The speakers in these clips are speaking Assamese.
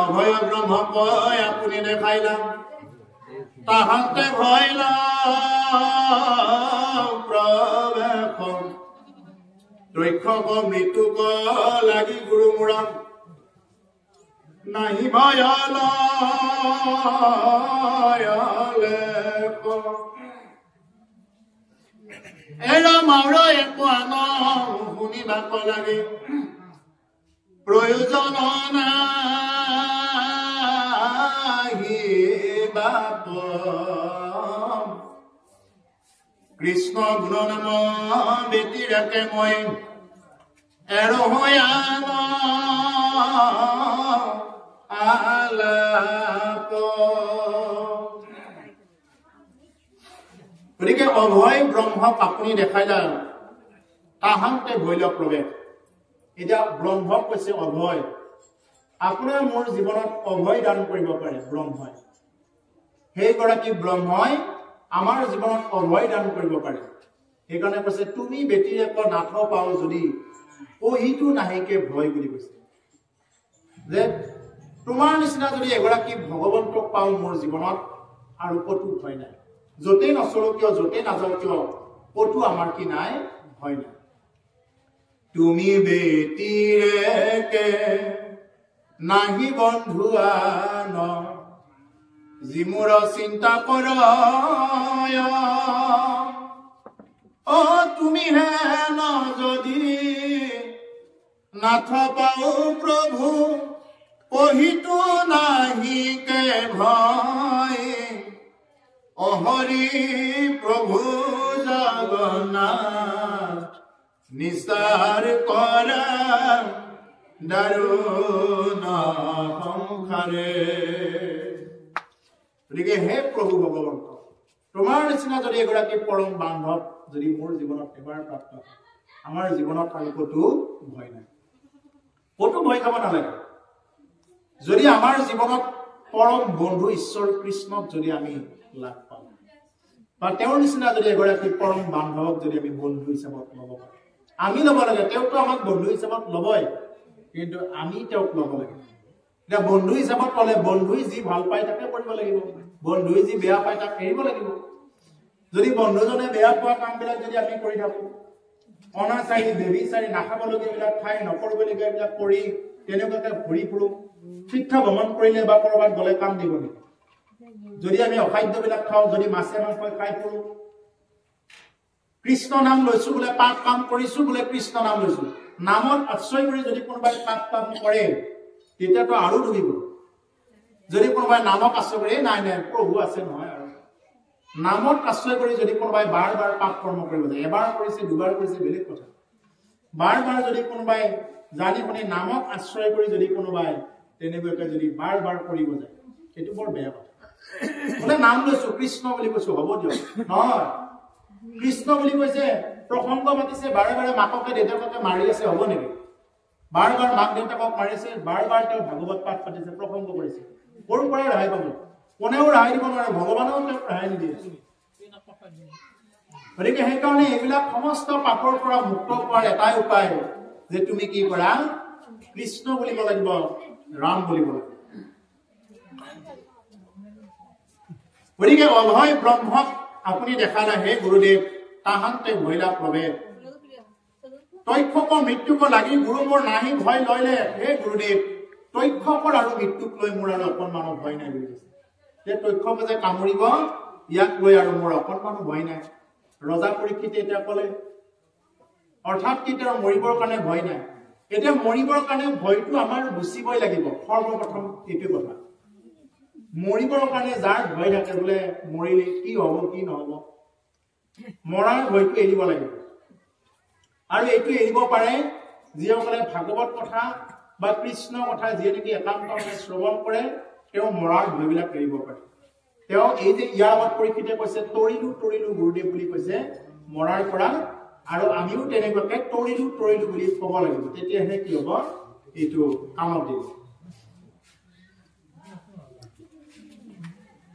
অভয় ব্ৰহ্মক আপুনি দেখাইলা তাহাতে ভয়লা প্ৰৱেশ দক্ষক মৃত্যুক লাগি গুৰু মূৰম নাহি ভয়ল এৰা মাউৰ একো আন শুনিবাক লাগে প্ৰয়োজন নাহি বাপ কৃষ্ণ গুণ নাম বেটিৰাকে মই এৰহয়ান আলাপ গতিকে অভয় ব্ৰহ্মক আপুনি দেখাইলা তাহাতে ভৈল প্ৰৱেশ এতিয়া ব্ৰহ্মক কৈছে অভয় আপোনাৰ মোৰ জীৱনত অভয় দান কৰিব পাৰে ব্ৰহ্মই সেইগৰাকী ব্ৰহ্মই আমাৰ জীৱনত অভয় দান কৰিব পাৰে সেইকাৰণে কৈছে তুমি বেটিৰে ক নাথ পাও যদি ওহিটো নাহিকে ভয় বুলি কৈছে যে তোমাৰ নিচিনা যদি এগৰাকী ভগৱন্তক পাও মোৰ জীৱনত আৰু কতো ভয় নাই যতে নচলো কিয় যতে নাযাও কিয় কতো আমাৰ কি নাই ভয় নাই তুমি বেটিৰে নাহি বন্ধু আন জিমুৰ চিন্তা কৰ অ তুমি হেন যদি নাথ পাও প্ৰভু পহিতো নাহিকে ভয় অহৰি প্ৰভু জগন্নাথ নিস্তাৰ কৰা দাৰুণ সংসাৰে গতিকে হে প্ৰভু ভগৱন্ত তোমাৰ নিচিনা যদি এগৰাকী পৰম বান্ধৱ যদি মোৰ জীৱনত এবাৰ প্ৰাপ্ত হয় আমাৰ জীৱনত আৰু কতো ভয় নাই কতো ভয় খাব নালাগে যদি আমাৰ জীৱনত পৰম বন্ধু ঈশ্বৰ কৃষ্ণক যদি আমি লাভ পাওঁ বা তেওঁৰ নিচিনা যদি এগৰাকী পৰম বান্ধৱক যদি আমি বন্ধু হিচাপত ল'ব পাৰোঁ আমি ল'ব লাগে তেওঁতো আমাক বন্ধু হিচাপত ল'বই কিন্তু আমি তেওঁক ল'ব লাগে এতিয়া বন্ধু হিচাপত ল'লে বন্ধুই যি ভাল পায় তাকে কৰিব লাগিব বন্ধুই যি বেয়া পায় তাক এৰিব লাগিব যদি বন্ধুজনে বেয়া পোৱা কামবিলাক যদি আমি কৰি থাকোঁ অনাচাৰী বেবিচাৰী নাখাবলগীয়াবিলাক খাই নকৰিবলগীয়াবিলাক কৰি তেনেকুৱাকে ঘূৰি ফুৰোঁ তীৰ্থ ভ্ৰমণ কৰিলে বা ক'ৰবাত গ'লে কাম দিব নেকি যদি আমি অখাদ্যবিলাক খাওঁ যদি মাছে মাংসই খাই ফুৰোঁ কৃষ্ণ নাম লৈছো বোলে পাপ কাম কৰিছো বোলে কৃষ্ণ নাম লৈছো নামত আশ্ৰয় কৰি যদি কোনোবাই পাপ কাম কৰে তেতিয়াতো আৰু ডুবিব যদি কোনোবাই নামক আশ্ৰয় কৰি নাই নাই প্ৰভু আছে নহয় আৰু নামত আশ্ৰয় কৰি যদি কোনোবাই বাৰ বাৰ পাপ কৰ্ম কৰিব যায় এবাৰ কৰিছে দুবাৰ কৰিছে বেলেগ কথা বাৰ বাৰ যদি কোনোবাই জানি শুনি নামক আশ্ৰয় কৰি যদি কোনোবাই তেনেকুৱাকে যদি বাৰ বাৰ কৰিব যায় সেইটো বৰ বেয়া কথা বোলে নাম লৈছো কৃষ্ণ বুলি কৈছো হ'ব দিয়ক নহয় কৃষ্ণ বুলি কৈছে প্ৰসংগ মাতিছে বাৰে বাৰে মাককে দেউতাকে মাৰি আছে হ'ব নেকি বাৰ বাৰ মাক দেউতাকক মাৰিছে বাৰ বাৰ তেওঁ ভাগৱত পাঠ পাতিছে প্ৰসংগ কৰিছে ক'ৰ পৰা ৰেহাই পাব কোনেও ৰেহাই দিব নোৱাৰে ভগৱানেও তেওঁক ৰেহাই নিদিয়ে গতিকে সেইকাৰণে এইবিলাক সমস্ত পাপৰ পৰা মুক্ত পোৱাৰ এটাই উপায় যে তুমি কি কৰা কৃষ্ণ বুলিব লাগিব ৰাম বুলিব লাগিব গতিকে অভয় ব্ৰহ্মক আপুনি দেখালে হে গুৰুদেৱ তাহান্তে ভৈলা প্ৰৱেশ তক্ষকৰ মৃত্যুক লাগি গুৰু মোৰ নাহি ভয় লয়লে হে গুৰুদেৱ তক্ষকৰ আৰু মৃত্যুক লৈ মোৰ আৰু অকণমানো ভয় নাই বুলি কৈছে যে তক্ষকে যে কামুৰিব ইয়াক লৈ আৰু মোৰ অকণমানো ভয় নাই ৰজা পৰীক্ষিতে এতিয়া ক'লে অৰ্থাৎ কেতিয়াও মৰিবৰ কাৰণে ভয় নাই এতিয়া মৰিবৰ কাৰণে ভয়টো আমাৰ গুচিবই লাগিব সৰ্বপ্ৰথম এইটো কথা মৰিবৰ কাৰণে যাৰ ভয় থাকে বোলে মৰিলে কি হ'ব কি নহ'ব মৰাৰ ভয়টো এৰিব লাগিব আৰু এইটো এৰিব পাৰে যিসকলে ভাগৱত কথা বা কৃষ্ণ কথা যিয়ে নেকি একান্তভাৱে শ্ৰৱণ কৰে তেওঁ মৰাৰ ভয়বিলাক এৰিব পাৰে তেওঁ এই যে ইয়াৰ আগত পৰীক্ষিতে কৈছে তৰিলো গুৰুদেৱ বুলি কৈছে মৰাৰ পৰা আৰু আমিও তেনেকুৱাকে তৰিলো বুলি ক'ব লাগিব তেতিয়াহে কি হ'ব এইটো কামত দিব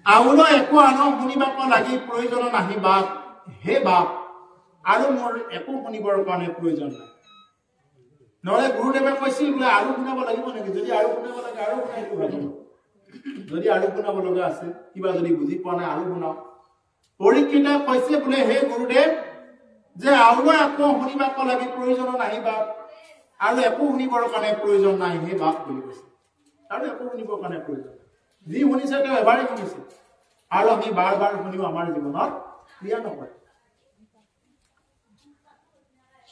আউল একো আনো শুনিবাক লাগি প্ৰয়োজন নাহি বাপ হে বাপ আৰু মোৰ একো শুনিবৰ কাৰণে প্ৰয়োজন নাই নহলে গুৰুদেৱে কৈছিল বোলে আৰু শুনাব লাগিব নেকি যদি আৰু শুনাব লাগে আৰু শুনাইটো ভাবিব যদি আৰু শুনাব লগা আছে কিবা যদি বুজি পোৱা নাই আৰু শুনাও পৰীক্ষিতে কৈছে বোলে হে গুৰুদেৱ যে আৰু একো শুনিবাক লাগি প্ৰয়োজন নাই বাপ আৰু একো শুনিবৰ কাৰণে প্ৰয়োজন নাই হে বাপ বুলি কৈছে আৰু একো শুনিবৰ কাৰণে প্ৰয়োজন যি শুনিছে তেওঁ এবাৰে শুনিছে আৰু আমি বাৰ বাৰ শুনিও আমাৰ জীৱনত ক্ৰিয়া নকৰে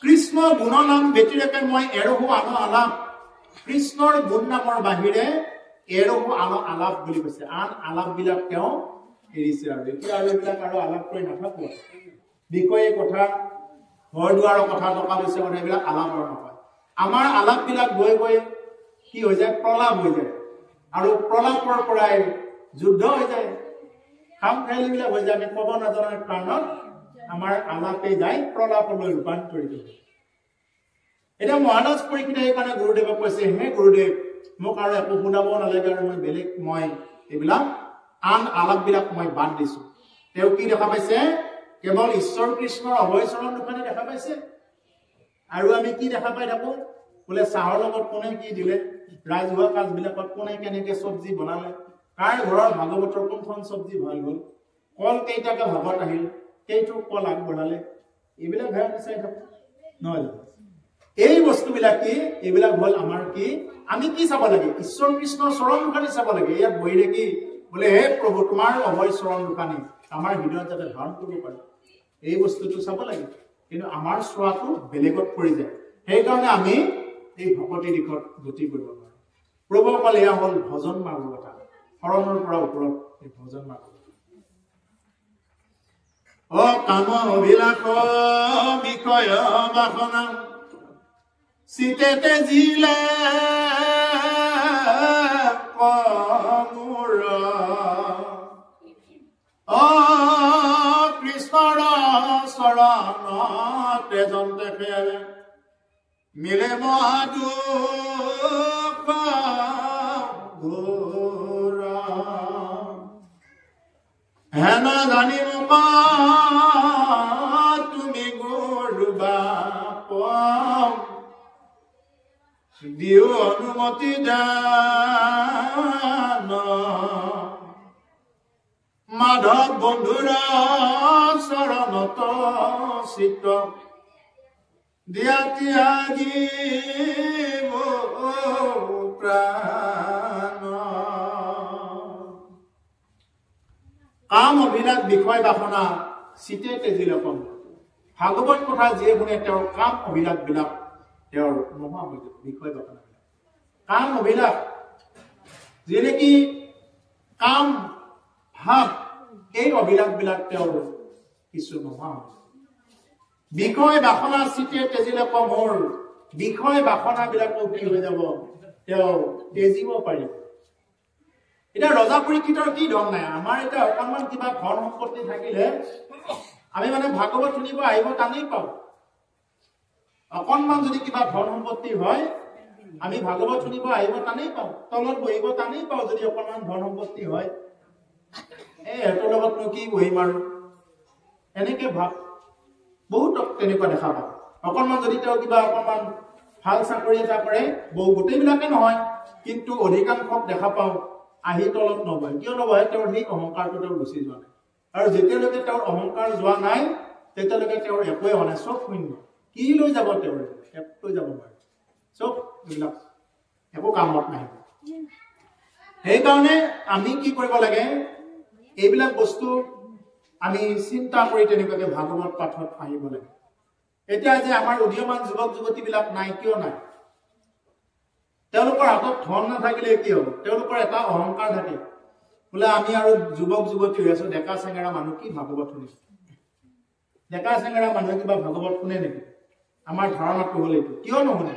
কৃষ্ণ গুণনাম ব্যতিৰেকে মই এৰহু আন আলাপ কৃষ্ণৰ গুণ নামৰ বাহিৰে এৰহু আন আলাপ বুলি কৈছে আন আলাপ বিলাক তেওঁ এৰিছে আৰু এতিয়া আৰু এইবিলাক আৰু আলাপ কৰি নাথাকো বিষয়ে কথা ঘৰ দুৱাৰৰ কথা টকা পইচা কথা এইবিলাক আলাপ আৰু নহয় আমাৰ আলাপ বিলাক গৈ গৈ কি হৈ যায় প্ৰলাপ হৈ যায় আৰু প্ৰলাপৰ পৰাই যুদ্ধ হৈ যায় খাম খেলি বিলাক হৈ যায় আমি ক'ব নজনাৰ কাৰণত আমাৰ আলাপে যায় প্ৰলাপলৈ ৰূপান্তৰিত হয় এটা মহাৰাজ পৰীক্ষিত সেইকাৰণে গুৰুদেৱক কৈছে হে গুৰুদেৱ মোক আৰু একো শুনাব নালাগে আৰু মই বেলেগ মই এইবিলাক আন আলাপ বিলাক মই বাদ দিছো তেওঁ কি দেখা পাইছে কেৱল ঈশ্বৰ কৃষ্ণৰ অভয় চৰণ দুখানি দেখা পাইছে আৰু আমি কি দেখা পাই থাকো বোলে চাহৰ লগত কোনে কি দিলে ৰাজহুৱা কাজ বিলাকত কোনে কেনেকে চব্জি বনালে কাৰ ঘৰৰ ভাগৱতৰ কোনখন চব্জি ভাল হ'ল কল কেইটাকে ভাগত আহিল কেইটো কল আগবঢ়ালে এইবিলাক ভাই আমি চাই থাকো নহয় এই বস্তুবিলাক কি এইবিলাক হল আমাৰ কি আমি কি চাব লাগে ঈশ্বৰ কৃষ্ণৰ চৰণ দুখানি চাব লাগে ইয়াত বহিলে কি বোলে হে প্ৰভু তোমাৰ অভয় চৰণ দুখানি আমাৰ হৃদয়ত যাতে ধাৰণ কৰিব পাৰে এই বস্তুটো চাব লাগে কিন্তু আমাৰ চোৱাটো বেলেগত পৰি যায় সেইকাৰণে আমি এই ভকতি দিশত গতি কৰিব নোৱাৰো প্ৰভুসকল এয়া হল ভজন মাৰ্গৰ কথা শৰণৰ পৰা ওপৰত এই ভজন মাৰ্গ অ কাম অভিলাষ বিষয় বাসনা চিতেতে জিলে কমুৰ অ কৃষ্ণৰ চৰণতে জন্তে ফেৰে মিলে মহাদুখ ঘোৰ হেন জানিম তুমি গৰুবা দিও অনুমতি দান মাধৱ বন্ধুৰ চৰণত চিত্ত দিয়া ত্যাগী প্ৰাণ কাম অভিলাষ বিষয় বাসনা চিতে তেজিল কম ভাগৱত কথা যিয়ে শুনে তেওঁৰ কাম অভিলাষ বিলাক তেওঁৰ নোহোৱা হৈ যাব বিষয় বাসনা কাম অভিলাষ যি নেকি কাম ভাৱ এই অভিলাষ বিলাক তেওঁৰ কিছু নোহোৱা হৈ বিষয় বাসনা চিতে তেজিলে কমৰ বিষয় বাসনা বিলাকো কি হৈ যাব তেওঁ তেজিব পাৰিব এটা ৰজা পৰীক্ষিতৰ কি ধন নাই আমাৰ এটা অকণমান কিবা ধন সম্পত্তি থাকিলে আমি মানে ভাগৱত শুনিব আহিব টানেই পাওঁ অকণমান যদি কিবা ধন সম্পত্তি হয় আমি ভাগৱত শুনিব আহিব টানেই পাওঁ তলত বহিব টানেই পাওঁ যদি অকণমান ধন সম্পত্তি হয় এহঁতৰ লগতনো কি বহিম আৰু এনেকে ভাব বহুতক তেনেকুৱা দেখা পাওঁ অকণমান যদি তেওঁ কিবা অকণমান ভাল চাকৰি এটা কৰে বহু গোটেইবিলাকে নহয় কিন্তু অধিকাংশক দেখা পাওঁ আহি তলত নবহে কিয় নবহে তেওঁৰ সেই অহংকাৰটো তেওঁৰ গুচি যোৱা নাই আৰু যেতিয়ালৈকে তেওঁৰ অহংকাৰ যোৱা নাই তেতিয়ালৈকে তেওঁৰ একোৱে হোৱা নাই চব শূন্য কি লৈ যাব তেওঁৰ একো যাব নোৱাৰে চব এইবিলাক একো কামত নাহিব সেইকাৰণে আমি কি কৰিব লাগে এইবিলাক বস্তু আমি চিন্তা কৰি তেনেকুৱাকে ভাগৱত পাঠত আহিব লাগে এতিয়া যে আমাৰ উদীয়মান যুৱক যুৱতীবিলাক নাই কিয় নাই তেওঁলোকৰ হাতত ধন নাথাকিলে কি হ'ব তেওঁলোকৰ এটা অহংকাৰ থাকে বোলে আমি আৰু যুৱক যুৱতী হৈ আছো ডেকা চেঙেৰা মানুহ কি ভাগৱত শুনিছো ডেকা চেঙেৰা মানুহে কিবা ভাগৱত শুনে নেকি আমাৰ ধাৰণাটো হ'ল এইটো কিয় নুশুনে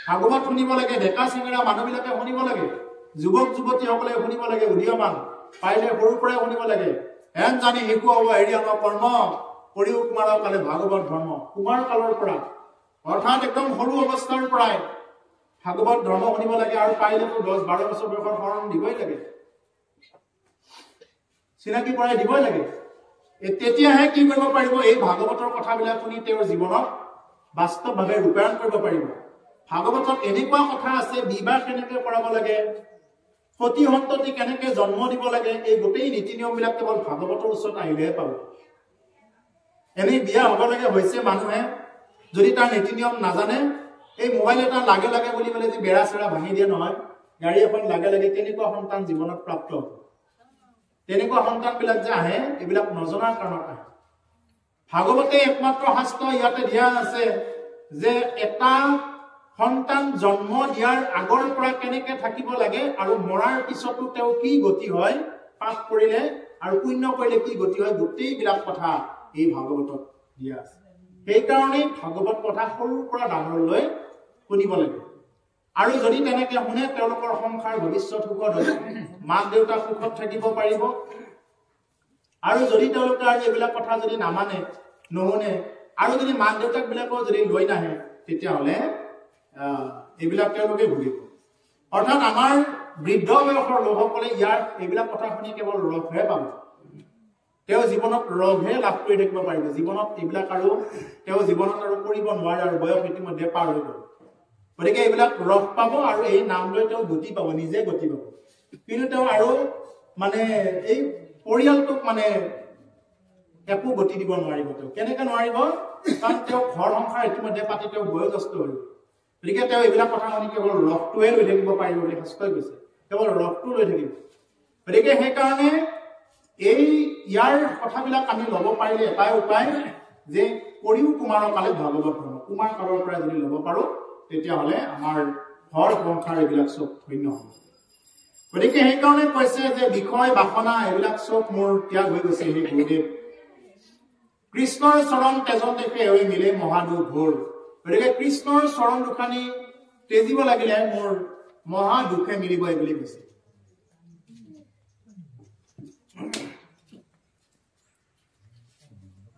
ভাগৱত শুনিব লাগে ডেকা চেঙেৰা মানুহবিলাকে শুনিব লাগে যুৱক যুৱতীসকলে শুনিব লাগে উদীয়মান পাৰিলে সৰুৰ পৰাই শুনিব লাগে হেন জানি শিশু হ'ব হেৰি আমাৰ কৰ্ম কৰিও কুমাৰৰ কালে ভাগৱত ধৰ্ম কুমাৰ কালৰ পৰা অৰ্থাৎ একদম সৰু অৱস্থাৰ পৰাই ভাগৱত ধৰ্ম শুনিব লাগে আৰু পাৰিলেতো 10-12 বছৰ বয়সৰ শৰণ দিবই লাগে চিনাকি পৰাই দিবই লাগে তেতিয়াহে কি কৰিব পাৰিব এই ভাগৱতৰ কথাবিলাক শুনি তেওঁৰ জীৱনত বাস্তৱভাৱে ৰূপায়ণ কৰিব পাৰিব ভাগৱতত এনেকুৱা কথা আছে বিবাহ কেনেকৈ কৰাব লাগে, সতী সন্ততি কেনেকৈ জন্ম দিব লাগে, এই গোটেই নীতি নিয়মবিলাক কেৱল ভাগৱতৰ ওচৰত আহিলেহে পাব। এনেই বিয়া হ'ব লাগে হৈছে মানুহে যদি তাৰ নীতি নিয়ম নাজানে, এই মোবাইল এটা লাগে লাগে বুলি ক'লে যে বেৰা চেৰা ভাঙি দিয়ে নহয়, গাড়ী এখন লাগে লাগে, তেনেকুৱা সন্তান জীৱনত প্ৰাপ্ত হ'ব। তেনেকুৱা সন্তানবিলাক যে আহে এইবিলাক নজনাৰ কাৰণত আহে। ভাগৱতে একমাত্ৰ শাস্ত্ৰ ইয়াতে দিয়া আছে যে এটা সন্তান জন্ম দিয়াৰ আগৰ পৰা কেনেকে থাকিব লাগে আৰু মৰাৰ পিছতো তেওঁ কি গতি হয়, পাপ কৰিলে আৰু পুণ্য কৰিলে কি গতি হয়, গোটেইবিলাক কথা এই ভাগৱতত দিয়া আছে। সেইকাৰণে ভাগৱত কথা সৰুৰ পৰা ডাঙৰলৈ শুনিব লাগে। আৰু যদি তেনেকে শুনে তেওঁলোকৰ সংসাৰ ভৱিষ্যত সুখত হ'ব, মাক দেউতাক সুখত থাকিব পাৰিব। আৰু যদি তেওঁলোকে আৰু এইবিলাক কথা যদি নামানে নুশুনে আৰু যদি মাক দেউতাক বিলাকো যদি লৈ নাহে, তেতিয়াহ'লে এইবিলাক তেওঁলোকে ভুগিব। অৰ্থাৎ আমাৰ বৃদ্ধ বয়সৰ লোকসকলে ইয়াৰ এইবিলাক কথা শুনি কেৱল ৰসহে পাব, তেওঁ জীৱনত ৰসহে লাভ কৰি থাকিব পাৰিব। জীৱনত এইবিলাক আৰু তেওঁ জীৱনত আৰু কৰিব নোৱাৰে আৰু বয়স ইতিমধ্যে পাৰ হৈ গ'ল। গতিকে এইবিলাক ৰস পাব আৰু এই নাম লৈ তেওঁ গতি পাব, নিজে গতি পাব। কিন্তু তেওঁ আৰু মানে এই পৰিয়ালটোক মানে একো গতি দিব নোৱাৰিব। তেওঁ কেনেকে নোৱাৰিব, কাৰণ তেওঁ ঘৰ সংসাৰ ইতিমধ্যে পাতি তেওঁ বয়োজ্যেষ্ঠ হৈ গ'ল। গতিকে তেওঁ এইবিলাক কথা শুনি কেৱল ৰসটোৱে লৈ থাকিব পাৰিব বুলি শাস্ত্ৰই কৈছে, কেৱল ৰসটো লৈ থাকিব। গতিকে সেইকাৰণে এই ইয়াৰ কথাবিলাক আমি ল'ব পাৰিলে এটাই উপায় যে কৰিও কুমাৰৰ কালে ভাগৱত ধৰ্ম, কুমাৰ কালৰ পৰা যদি ল'ব পাৰো তেতিয়াহ'লে আমাৰ ঘৰ সংসাৰ এইবিলাক চব ধন্য হ'ব। গতিকে সেইকাৰণে কৈছে যে বিষয় বাসনা এইবিলাক চব মোৰ ত্যাগ হৈ গৈছে সেই গুৰুদেৱ, কৃষ্ণৰ চৰণ তেজন দেখে হৈ মিলে মহাদুখ ঘোৰ। গতিকে কৃষ্ণৰ চৰণ দুখানি তেজিব লাগিলে মোৰ মহা দুখে মিলিব বুলি কৈছে।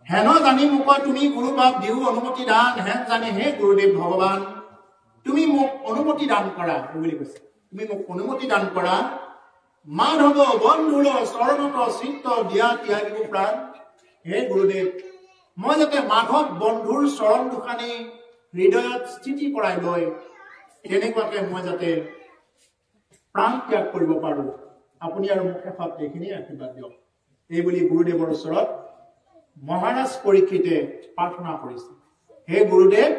হেন জানি মোক তুমি গুৰু বাপ দিও অনুমতি দান, হেন জানি হে গুৰুদেৱ ভগৱান তুমি মোক অনুমতি দান কৰা বুলি কৈছে। তুমি মোক অনুমতি দান কৰা, মাধৱ বন্ধুৰ চৰণত চিত্ত দিয়া ত্যাগিব প্ৰাণ। হে গুৰুদেৱ, মই যাতে মাধৱ বন্ধুৰ চৰণ দুখানি হৃদয়ত স্থিতি কৰাই লৈ তেনেকুৱাকে মই যাতে প্ৰাণ ত্যাগ কৰিব পাৰো, আপুনি আৰু মোক শেষত এইখিনি আশীৰ্বাদ দিয়ক। এইবুলি গুৰুদেৱৰ ওচৰত মহাৰাজ পৰীক্ষিতে প্ৰাৰ্থনা কৰিছে। হে গুৰুদেৱ,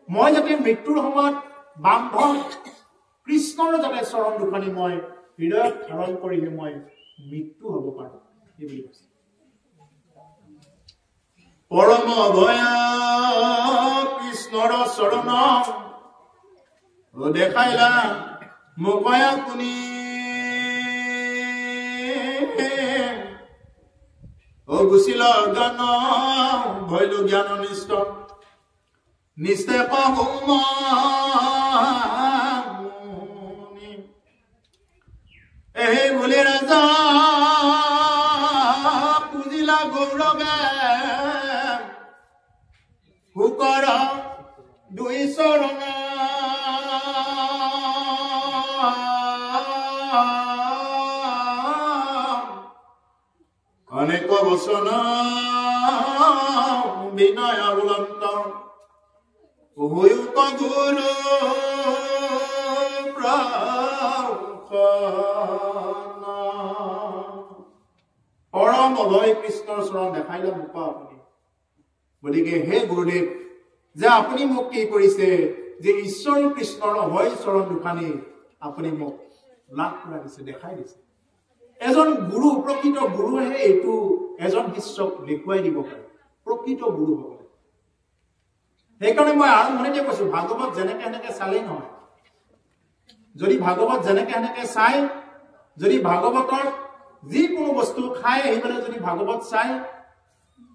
মই যাতে মৃত্যুৰ সময়ত বান্ধৱ কৃষ্ণৰ যাতে চৰণ দুখানি মই হৃদয়ত ধাৰণ কৰিহে মই মৃত্যু হ'ব পাৰো, এইবুলি কৈছে। পৰম ভয়া কৃষ্ণৰ চৰণ দেখাইলা মোকয়া আপুনি, গুচিল জ্ঞান ভৈলো জ্ঞান নিষ্ঠ নিস্তে পাহুনি। এই বুলি ৰাজা পুজিলা গৌৰৱে হুকৰ দুই চৰণ। অনেক বচন বিনয় বুলন্ত হুক গুৰু পৰম অভয় কৃষ্ণৰ চৰণ দেখাইলে মোক আপুনি। গতিকে হে গুৰুদেৱ, যে আপুনি মোক কি কৰিছে, যে ঈশ্বৰ কৃষ্ণৰ অভয় চৰণ দুখানি আপুনি মোক লাভ কৰা দিছে, দেখাই দিছে। এজন গুৰু, প্ৰকৃত গুৰুহে এইটো এজন শিষ্যক দেখুৱাই দিব পাৰে, প্ৰকৃত গুৰু হ'ব। সেইকাৰণে মই আৰম্ভণিতে কৈছো, ভাগৱত যেনেকে সেনেকে চালেই নহয়। যদি ভাগৱত যেনেকে সেনেকে চাই, যদি ভাগৱতৰ যিকোনো বস্তু খাই আহি পেলাই যদি ভাগৱত চাই,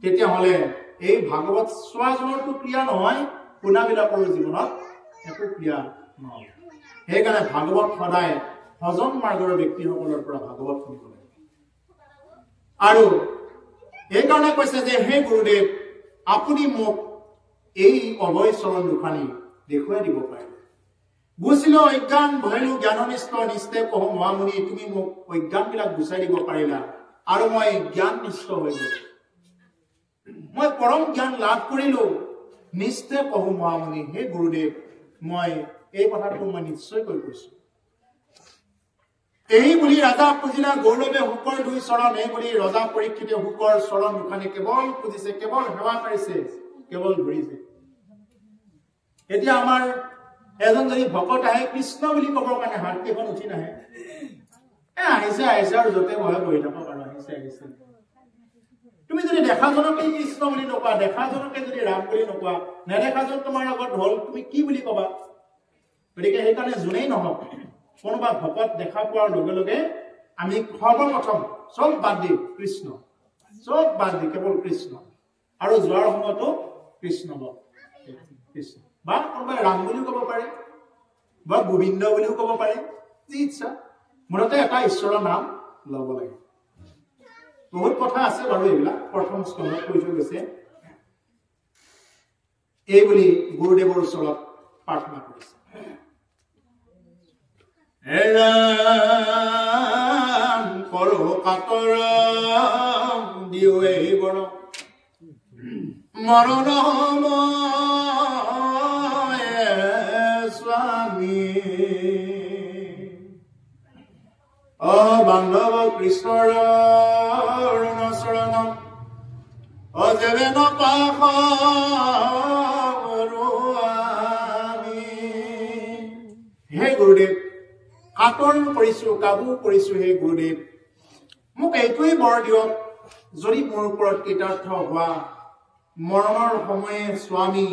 তেতিয়াহ'লে এই ভাগৱত চোৱাজনৰটো ক্ৰিয়া নহয়, শুনাবিলাকৰ জীৱনত একো ক্ৰিয়া নহয়। সেইকাৰণে ভাগৱত সদায় ভজন মাৰ্গৰ ব্যক্তিসকলৰ পৰা ভাগৱত শুনিব লাগে। আৰু এইকাৰণে কৈছে যে হে গুৰুদেৱ, আপুনি মোক এই অভয় চৰণ দুখানি দেখুৱাই দিব পাৰে। বুজিলো অজ্ঞান ভৈলো জ্ঞাননিষ্ঠ নিষ্ঠে কহো মহামুনি, তুমি মোক অজ্ঞানবিলাক গুচাই দিব পাৰিলা আৰু মই জ্ঞান নিষ্ঠ হৈ গলো, মই পৰম জ্ঞান লাভ কৰিলো। নিষ্ঠে কহো মহামুনি, হে গুৰুদেৱ মই এই কথাটো মই নিশ্চয় কৈ কৈছো এই বুলি ৰাজা পুজিলা গৌৰৱে হুকৰ দুই চৰণ এই বুলি ৰজা পৰীক্ষিতে হুকৰ চৰণ দুখানি কেৱল পুজিছে কেৱল সেৱা কৰিছে কেৱল ধৰিছে এতিয়া আমাৰ এজন যদি ভকত আহে কৃষ্ণ বুলি ক'বৰ কাৰণে হাত কেইখন উঠি নাহে আহিছে আহিছে আৰু য'তে বহে বহি থাকক আৰু আহিছে আহিছে তুমি যদি দেখাজনকে কৃষ্ণ বুলি নকোৱা দেখাজনকে যদি ৰাম বুলি নকোৱা নেদেখাজন তোমাৰ আগত হ'ল তুমি কি বুলি ক'বা গতিকে সেইকাৰণে যোনেই নহওক কোনোবা ভকত দেখা পোৱাৰ লগে লগে আমি সৰ্বপ্ৰথম চব বাদ দি কৃষ্ণ চব বাদ দি কেৱল কৃষ্ণ আৰু যোৱাৰ সময়তো কৃষ্ণ কৃষ্ণ বা কোনোবাই ৰাম বুলিও ক'ব পাৰে বা গোবিন্দ বুলিও ক'ব পাৰে যি ইচ্ছা মনতে এটা ঈশ্বৰৰ নাম ল'ব লাগে বহুত কথা আছে বাৰু এইবিলাক প্ৰথম স্কন্ধত কৈ থৈ গৈছে এই বুলি গুৰুদেৱৰ ওচৰত প্ৰাৰ্থনা কৰিছে এৰাম কৰো কাতৰ দিও এই বৰ মৰণ স্বামী অ বান্ধৱ কৃষ্ণৰ চৰণ অজেবে নপাহ হে গুৰুদেৱ কাতৰ কৰিছো কাবু কৰিছো হে গুৰুদেৱ মোক এইটোৱেই বৰ দিয়ক যদি মোৰ ওপৰত কৃতাৰ্থ হোৱা মৰণৰ সময়ে স্বামী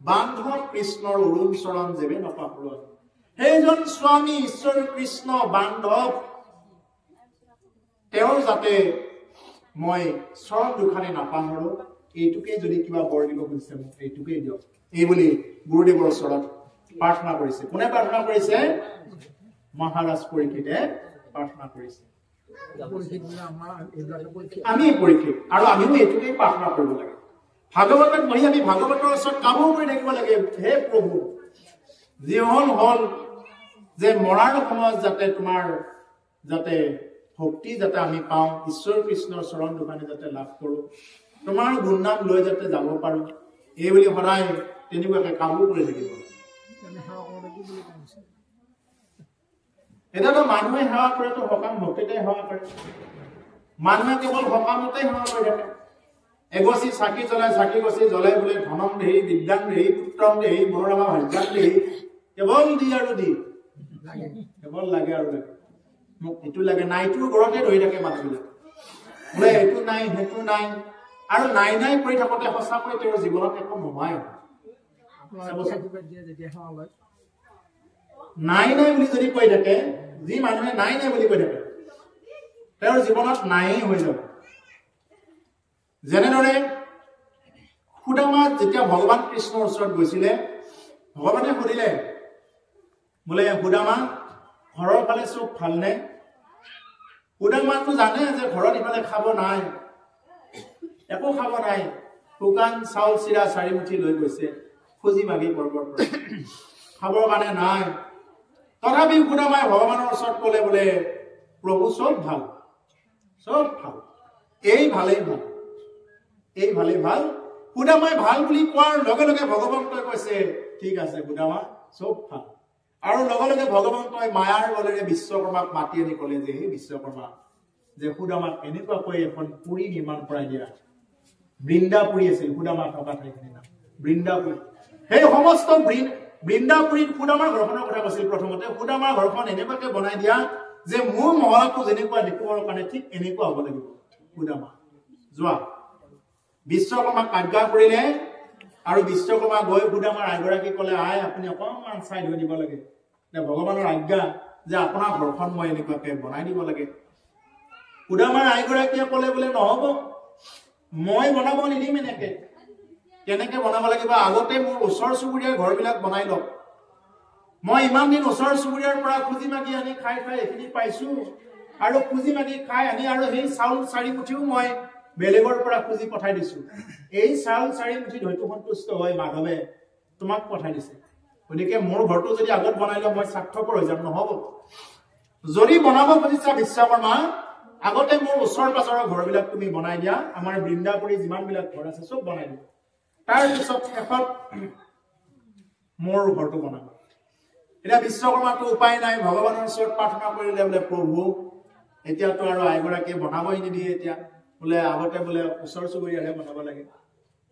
বান্ধৱ কৃষ্ণৰ অৰুণ চৰণ যেবে নপাহৰ সেইজন স্বামী ঈশ্বৰ কৃষ্ণ বান্ধৱ তেওঁৰ যাতে মই চৰণ দুখানি নাপাহৰো এইটোকে যদি কিবা বৰ দিব খুজিছে মোক এইটোকে দিয়ক এই বুলি গুৰুদেৱৰ ওচৰত প্ৰাৰ্থনা কৰিছে কোনে প্ৰাৰ্থনা কৰিছে মহাৰাজ পৰীক্ষিতে প্ৰাৰ্থনা কৰিছে আমি পৰীক্ষিত আৰু আমিও এইটোকে প্ৰাৰ্থনা কৰিব লাগে ভাগৱতত বহি আমি ভাগৱতৰ ওচৰত কামো কৰি থাকিব লাগে হে প্ৰভু যি হল যে মৰাৰ সময়ত যাতে তোমাৰ যাতে ভক্তি যাতে আমি পাওঁ ঈশ্বৰ কৃষ্ণৰ চৰণ দুখানি যাতে লাভ কৰো তোমাৰ গুণনাম লৈ যাতে যাব পাৰো এই বুলি সদায় তেনেকুৱাকে কামো কৰি থাকিব এতিয়াতো মানুহে সেৱা কৰেতো সকাম ভক্তিতে সেৱা কৰে মানুহে কেৱল সকামতে সেৱা কৰি থাকে এগছি চাকি জ্বলাই চাকি গছি জ্বলাই বোলে ধনম দেহি বিদ্যাং দেহি পুত্ৰম দেহি মনোৰমা ভাগ্যাং দেহি কেৱল দি আৰু দি কেৱল লাগে আৰু লাগে মোক এইটো লাগে নাইটোৰ ঘৰতে ধৰি থাকে মানুহবিলাক বোলে এইটো নাই সেইটো নাই আৰু নাই নাই কৰি থাকোঁতে সঁচাকৈ তেওঁৰ জীৱনত একো নোহোৱাই নাই নাই বুলি যদি কৈ থাকে যি মানুহে নাই নাই বুলি কৈ থাকে তেওঁৰ জীৱনত নাইয়ে হৈ যাব যেনেদৰে সুদামা যেতিয়া ভগৱান কৃষ্ণৰ ওচৰত গৈছিলে ভগৱানে সুধিলে বোলে সুদামা ঘৰৰ ফালে চব ভালনে সুদামাটো জানে যে ঘৰত ইফালে খাব নাই একো খাব নাই শুকান চাউল চিৰা 4 মুঠি লৈ গৈছে খুজি মাগি পৰ্বৰ পৰা খাবৰ কাৰণে নাই তথাপি সুদামাই ভগৱানৰ ওচৰত ক'লে বোলে প্ৰভু চব ভাল এই ভালেই ভাল সুদামাই ভাল বুলি কোৱাৰ লগে লগে ভগৱন্তই কৈছে ঠিক আছে সুদামা চব ভাল আৰু লগে লগে ভগৱন্তই মায়াৰ বলেৰে বিশ্বকৰ্মাক মাতি আনি ক'লে যে হে বিশ্বকৰ্মা যে সুদামাক এনেকুৱাকৈ এখন পুৰী নিৰ্মাণ কৰাই দিয়া বৃন্দাপুৰী আছিল সুদামা থকা ঠাইখিনি নাম বৃন্দাপুৰী সেই সমস্ত বৃন্দাপুৰীত সুদামাৰ ঘৰখনৰ কথা কৈছিল প্ৰথমতে সুদামাৰ ঘৰখন এনেকুৱাকৈ বনাই দিয়া যে মোৰ মহলাটো যেনেকুৱা দেখিবৰ কাৰণে ঠিক এনেকুৱা হ'ব লাগিব সুদামা যোৱা বিশ্বকৰ্মাক আজ্ঞা কৰিলে আৰু বিশ্বকৰ্মা গৈ সুদামাৰ আইগৰাকী ক'লে আই আপুনি অকণমান চাই ধৰি দিব লাগে ভগৱানৰ আজ্ঞা যে আপোনাৰ ঘৰখন মই এনেকুৱাকৈ বনাই দিব লাগে সুদামাৰ আইগৰাকীয়ে ক'লে বোলে নহ'ব মই বনাব নিদিম এনেকে কেনেকে বনাব লাগিব আগতে মোৰ ওচৰ চুবুৰীয়াৰ ঘৰবিলাক বনাই লওক মই ইমান দিন ওচৰ চুবুৰীয়াৰ পৰা খুজি মাগি আনি খাই এইখিনি পাইছো আৰু খুজি মাগি খাই আনি আৰু সেই চাউল 4 মুঠিও মই বেলেগৰ পৰা খুজি পঠাই দিছো এই চাউল 4 মুঠি হয়তো সন্তুষ্ট হয় মাধৱে তোমাক পঠাই দিছে গতিকে মোৰ ঘৰটো যদি আগত বনাই লওঁ মই স্বাৰ্থপৰ হৈ যাম নহ'ব যদি বনাব খুজিছা বিশ্বকৰ্মা আগতে মোৰ ওচৰ পাজৰৰ ঘৰবিলাক তুমি বনাই দিয়া আমাৰ বৃন্দাপুৰী যিমানবিলাক ঘৰ আছে চব বনাই দিয়া তাৰ পিছত শেষত মোৰ ঘৰটো বনাবা এটা বিশ্বকৰ্মাটো উপায় নাই ভগৱানৰ ওচৰত প্ৰাৰ্থনা কৰিলে বোলে প্ৰভু এতিয়াতো আৰু আইগৰাকীয়ে বনাবই নিদিয়ে এতিয়া বোলে আগতে বোলে ওচৰ চুবুৰীয়াহে বনাব লাগে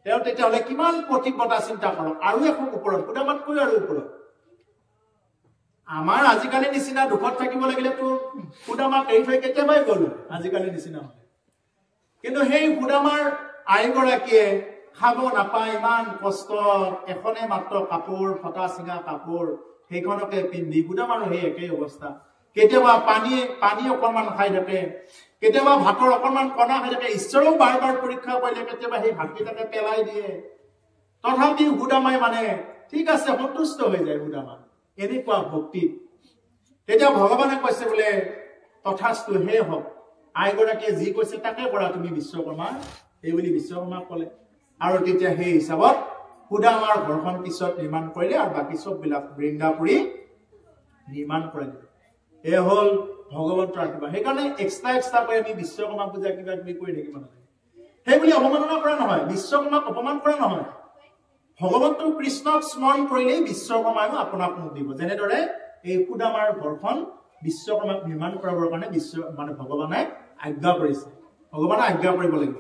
তেওঁ তেতিয়াহ'লে কিমান প্ৰতিপদা চিন্তা কৰক আৰু এখন ওপৰত সুদামাতকৈ আৰু ওপৰত আমাৰ আজিকালি নিচিনা দুখত থাকিব লাগিলেতো সুদামাক এৰি থৈ কেতিয়াবাই গ'লো আজিকালি নিচিনা হ'লে কিন্তু সেই সুদামাৰ আইগৰাকীয়ে খাব নাপায় ইমান কষ্ট এখনে মাত্ৰ কাপোৰ ফটা চিঙা কাপোৰ সেইখনকে পিন্ধি সুদামাৰো সেই একেই অৱস্থা কেতিয়াবা পানী অকণমান খাই থাকে কেতিয়াবা ভাতৰ অকণমান কণা খাই থাকে ঈশ্বৰেও বাৰ বাৰ পৰীক্ষা কৰিলে কেতিয়াবা সেই ভাতকেইটাকে পেলাই দিয়ে তথাপি সুদামাই মানে ঠিক আছে সন্তুষ্ট হৈ যায় সুদামা এনেকুৱা ভক্তি তেতিয়া ভগৱানে কৈছে বোলে তথাস্তু হে হওক আইগৰাকীয়ে যি কৈছে তাকে কৰা তুমি বিশ্বকৰ্মা এই বুলি বিশ্বকৰ্মাক ক'লে আৰু তেতিয়া সেই হিচাপত সুদামাৰ ঘৰখন পিছত নিৰ্মাণ কৰিলে আৰু বাকী চববিলাক বৃন্দাপুৰী নিৰ্মাণ কৰিলে এ হ'ল ভগৱন্তৰ আশীৰ্বাদ সেইকাৰণে এক্সট্ৰা কৰি আমি বিশ্বকৰ্মা পূজা কিবা কিবি কৰি থাকিব নালাগে সেই বুলি অৱমাননা কৰা নহয় বিশ্বকৰ্মাক অপমান কৰা নহয় ভগৱন্তৰ কৃষ্ণক স্মৰণ কৰিলেই বিশ্বকৰ্মায়ো আপোনাক মুখ দিব যেনেদৰে এই সুদামাৰ ঘৰখন বিশ্বকৰ্মাক নিৰ্মাণ কৰাবৰ কাৰণে মানে ভগৱানে আজ্ঞা কৰিছে ভগৱানে আজ্ঞা কৰিব লাগিব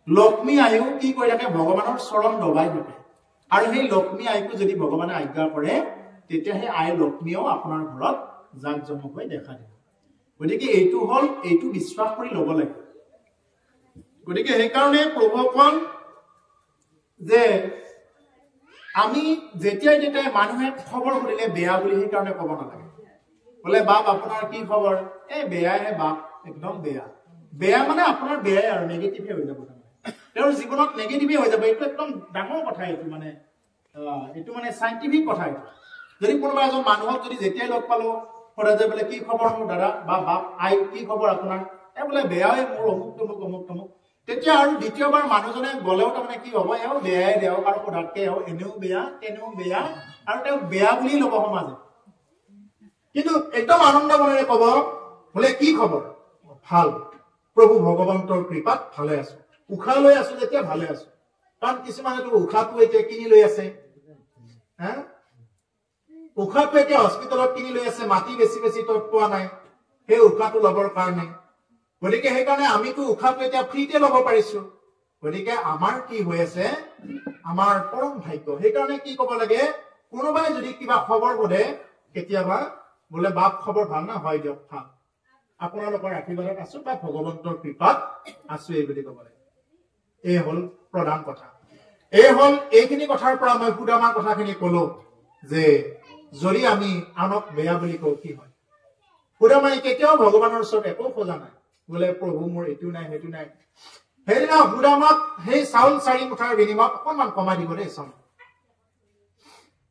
লক্ষ্মী আয়ো কি কৰি থাকে ভগৱানৰ চৰণ দবাই থাকে আৰু সেই লক্ষ্মী আইকো যদি ভগৱানে আজ্ঞা কৰে তেতিয়া সেই আই লক্ষ্মীও আপোনাৰ ঘৰত জাক জমক হৈ দেখা দিব গতিকে এইটো বিশ্বাস কৰি ল'ব লাগে গতিকে সেইকাৰণে প্ৰভুসকল যে আমি যেতিয়াই মানুহে খবৰ সুধিলে বেয়া বুলি সেইকাৰণে ক'ব নালাগে বোলে বাপ আপোনাৰ কি খবৰ এই বেয়াহে বাপ একদম বেয়া মানে আপোনাৰ বেয়াই আৰু নেগেটিভে হৈ যাব তেওঁৰ জীৱনত নেগেটিভে হৈ যাব এইটো একদম ডাঙৰ কথা এইটো মানে চাইণ্টিফিক কথা যদি কোনোবা এজন মানুহক যদি যেতিয়াই লগ পালো সদায় যে বোলে কি খবৰ মোৰ দাদা বা বাপ আই কি খবৰ আপোনাৰ বোলে বেয়াই মোৰ অমুক তমুক তেতিয়া আৰু দ্বিতীয়বাৰ মানুহজনে গ'লেও তাৰমানে কি হ'ব এওঁ বেয়াই দেওক আৰু সোধাতকে এওঁ এনেও বেয়া তেনেও বেয়া আৰু তেওঁ বেয়া বুলি ল'ব সমাজে কিন্তু একদম আনন্দ মনেৰে ক'ব বোলে কি খবৰ ভাল প্ৰভু ভগৱন্তৰ কৃপাত ভালে আছো উশাহ লৈ আছো যেতিয়া ভালে আছো কাৰণ কিছুমানেতো উশাহটো এতিয়া কিনি লৈ আছে উশাহটো এতিয়া হস্পিটেলত কিনি লৈ আছে মাটি বেছি তত পোৱা নাই সেই উশাহটো ল'বৰ কাৰণে গতিকে সেইকাৰণে আমিতো উশাহটো এতিয়া ফ্ৰীতে ল'ব পাৰিছো গতিকে আমাৰ কি হৈ আছে আমাৰ পৰম ভাগ্য সেইকাৰণে কি ক'ব লাগে কোনোবাই যদি কিবা খবৰ সোধে কেতিয়াবা বোলে বাপ খবৰ ভাল না হয় দিয়ক ভাল আপোনালোকৰ আশীৰ্বাদত আছো বা ভগৱন্তৰ কৃপাত আছো এই বুলি ক'ব লাগে এই হ'ল প্ৰধান কথা এই হ'ল এইখিনি কথাৰ পৰা মই সুদামাৰ কথাখিনি ক'লো যে যদি আমি আনক বেয়া বুলি কওঁ কি হয় সুদামাই কেতিয়াও ভগৱানৰ ওচৰত একো খোজা নাই বোলে প্ৰভু মোৰ এইটো নাই সেইটো নাই সেইদিনা সুদামাক সেই চাউল 4 মুঠাৰ বিনিময়ত অকণমান কমাই দিব দেই চাউল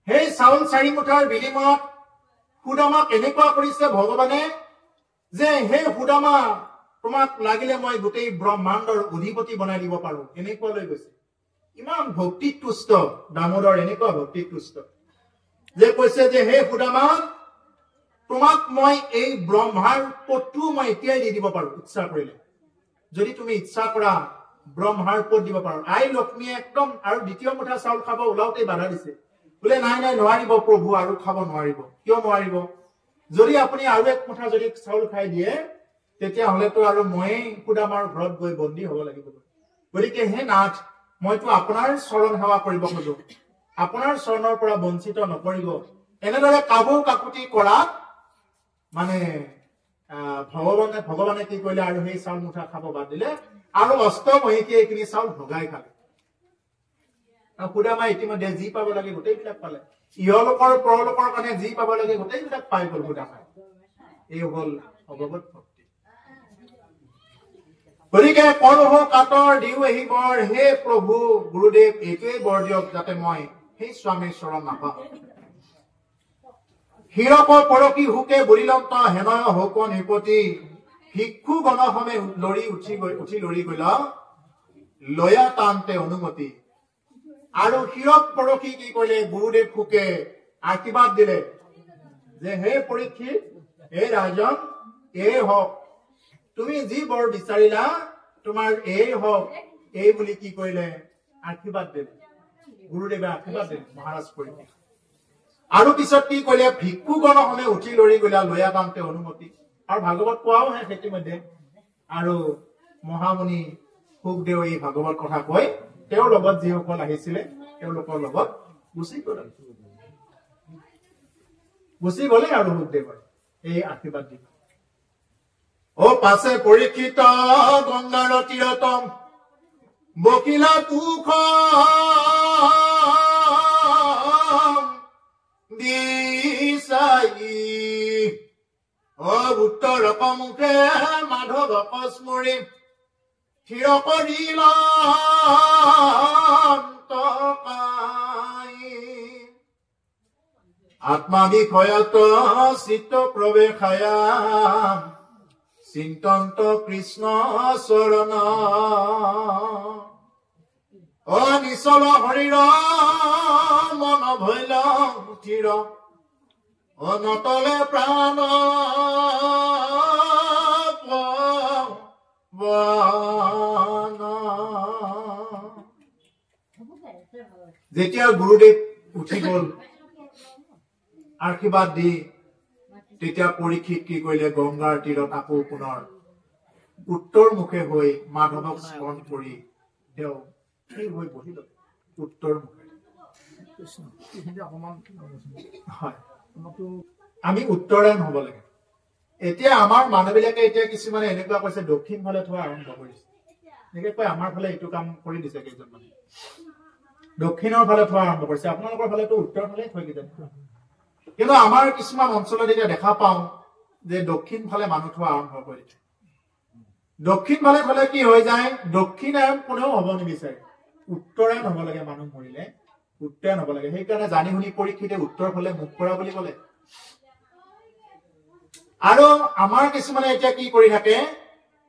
সেই চাউল 4 মুঠাৰ বিনিময়ত সুদামাক এনেকুৱা কৰিছে ভগৱানে যে হে সুদামা তোমাক লাগিলে মই গোটেই ব্ৰহ্মাণ্ডৰ অধিপতি বনাই দিব পাৰো এনেকুৱা লৈ গৈছে ইমান ভক্তিত তুষ্ট দামোদৰ এনেকুৱা ভক্তিত তুষ্ট যে কৈছে যে হে সুদামা তোমাক মই এই ব্ৰহ্মাৰ পদটো মই এতিয়াই দি দিব পাৰো ইচ্ছা কৰিলে যদি তুমি ইচ্ছা কৰা ব্ৰহ্মাৰ পদ দিব পাৰো আই লক্ষ্মীয়ে একদম আৰু দ্বিতীয় মুঠা চাউল খাব ওলাওতে বাধা দিছে বোলে নাই নোৱাৰিব প্ৰভু আৰু খাব নোৱাৰিব কিয় নোৱাৰিব যদি আপুনি আৰু এক মুঠা যদি চাউল খাই দিয়ে তেতিয়া হলেতো আৰু মই সুদামাৰ ঘৰত গৈ বন্দী হ'ব লাগিব গতিকে হে নাথ মইতো আপোনাৰ চৰণ সেৱা কৰিব খোজো আপোনাৰ চৰণৰ পৰা বঞ্চিত নকৰিব এনেদৰে কাকুতি কৰা মানে ভগৱানে কি কৰিলে আৰু সেই চাউল মুঠা খাব বাদ দিলে আৰু অষ্টমহিষীয়ে এইখিনি চাউল ভগাই খালে সুদামাই ইতিমধ্যে যি পাব লাগে গোটেইবিলাক পালে ইহলোকৰ পৰলোকৰ কাৰণে যি পাব লাগে গোটেইবিলাক পাই গ'ল সুদামাই এই হ'ল ভগৱত ভক্তি গতিকে কৰহ কাতৰ দিও আহিবৰ হে প্ৰভু গুৰুদেৱ এইটোৱেই বৰ দিয়ক যাতে মই সেই স্বামীৰ চৰণ নাপাওঁ হিৰক পৰকী হুকে বুলিলন্ত হেনয় হক নিপতি ভিক্ষু গণসমে উঠি লৰি গল লয়া টানতে অনুমতি আৰু হিৰক পৰকী কি কৰিলে গুৰুদেৱ হুকে আশীৰ্বাদ দিলে যে হে পৰীক্ষিত এই ৰাজন এই হওক তুমি যি বৰ বিচাৰিলা তোমাৰ এই হওক এই বুলি কি কৰিলে আশীৰ্বাদ দিলে গুৰুদেৱে আশীৰ্বাদ দিলে মহাৰাজ পৰীক্ষিত আৰু পিছত কি কলে ভিক্ষুগণে উঠি লৰি গলা লয়া কামতে অনুমতি আৰু ভাগৱত কোৱাও হে খেতি মধ্যে আৰু মহামুনি সুখদেৱ এই ভাগৱত কথা কৈ তেওঁৰ লগত যিসকল আহিছিলে তেওঁলোকৰ লগত গুচি গলে আৰু সুখদেৱৰ এই আশীৰ্বাদ দিব ও পাছে পৰীক্ষিত গংগাৰ তীৰতম বকিলা পুখ দিছাই ও উত্তৰ মুখে মাধৱ কস্মৰি থিৰ কৰিল আত্মা বিষয়ত চিত্ত প্ৰৱেশায়া চিন্তন্ত কৃষ্ণ চৰণ অ নিচল হৰিৰ মন ভৈল থিৰ অনতলে প্ৰাণ যেতিয়া গুৰুদেৱ উঠি গল আশীৰ্বাদ দি তেতিয়া পৰীক্ষিত কি কৰিলে গংগাৰ তীৰত আকৌ পুনৰ উত্তৰ মুখে হৈ মাধৱক স্মৰণ কৰি তেওঁ ঠিক হৈ বহিল উত্তৰ মুখে আমি উত্তৰায়ণ হব লাগে এতিয়া আমাৰ মানুহবিলাকে এতিয়া কিছুমানে এনেকুৱা কৈছে দক্ষিণ ফালে থোৱা আৰম্ভ কৰিছে এনেকে কৈ আমাৰ ফালে এইটো কাম কৰি দিছে কেইজন মানে দক্ষিণৰ ফালে থোৱা আৰম্ভ কৰিছে আপোনালোকৰ ফালেতো উত্তৰ ফালে থৈ দিছে কিন্তু আমাৰ কিছুমান অঞ্চলত এতিয়া দেখা পাওঁ যে দক্ষিণ ফালে মানুহ থোৱা আৰম্ভ কৰিছে দক্ষিণ ফালে থলে কি হৈ যায় দক্ষিণায়ন কোনেও হব নিবিচাৰে উত্তৰায়ণ হব লাগে মানুহ মৰিলে উত্তৰায়ণ হব লাগে সেইকাৰণে জানি শুনি পৰীক্ষিতে উত্তৰ ফালে মুখ কৰা বুলি ক'লে আৰু আমাৰ কিছুমানে এতিয়া কি কৰি থাকে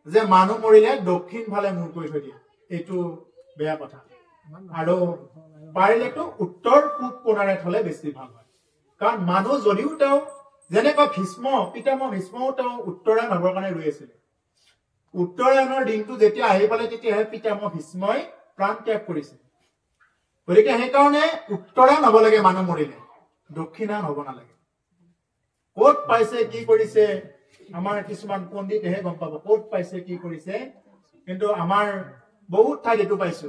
যে মানুহ মৰিলে দক্ষিণ ফালে মূৰ কৰি থৈ দিয়ে এইটো বেয়া কথা আৰু পাৰিলেতো উত্তৰ পূব কোণাৰে থলে বেছি ভাল হয় কাৰণ মানুহ যদিও তেওঁ যেনেকৈ ভীষ্ম পিতামহ ভীষ্মও তেওঁ উত্তৰায়ণ হবৰ কাৰণে ৰৈ আছিলে উত্তৰায়ণৰ দিনটো যেতিয়া আহি পালে তেতিয়াহে পিতামহ ভীষ্মই প্ৰাণ ত্যাগ কৰিছে গতিকে সেইকাৰণে উত্তৰায়ণ হব লাগে মানুহ মৰিলে দক্ষিণায়ন হব নালাগে ক'ত পাইছে কি কৰিছে আমাৰ কিছুমান পণ্ডিতেহে গম পাব ক'ত পাইছে কি কৰিছে কিন্তু আমাৰ বহুত ঠাইত এইটো পাইছো